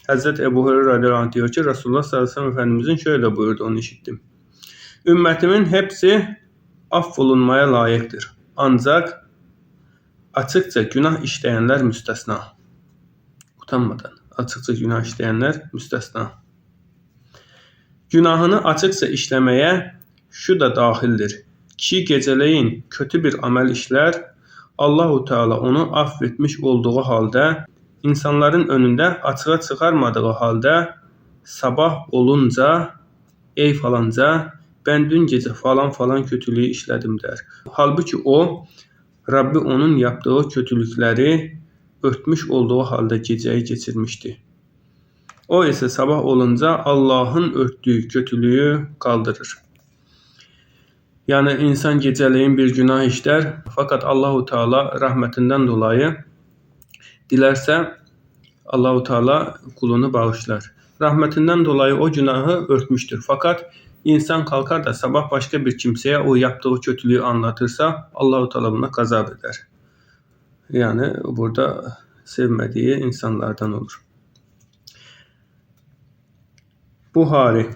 Hazreti Ebu Hureyre radıyallahu anh diyor ki Resulullah sallallahu aleyhi ve sellem Efendimizin şöyle buyurdu, onu işittim. Ümmetimin hepsi affolunmaya layıktır. Ancak açıkça günah işleyenler müstesna. Utanmadan açıkça günah işleyenler müstesna. Günahını açıkça işlemeye şu da dahildir. Ki geceleyin kötü bir amel işler, Allahu Teala onu affetmiş olduğu halde, insanların önünde açığa çıkarmadığı halde, sabah olunca, ey falanca, ben dün gece falan falan kötülüğü işledim der. Halbuki o, Rabbi onun yaptığı kötülükleri örtmüş olduğu halde geceyi geçirmişti. O ise sabah olunca Allah'ın örttüğü kötülüğü kaldırır. Yani insan geceleyin bir günah işler, fakat Allahu Teala rahmetinden dolayı dilerse Allahu Teala kulunu bağışlar. Rahmetinden dolayı o günahı örtmüştür. Fakat insan kalkar da sabah başka bir kimseye o yaptığı kötülüğü anlatırsa Allahu Teala buna gazap eder. Yani burada sevmediği insanlardan olur. Buhari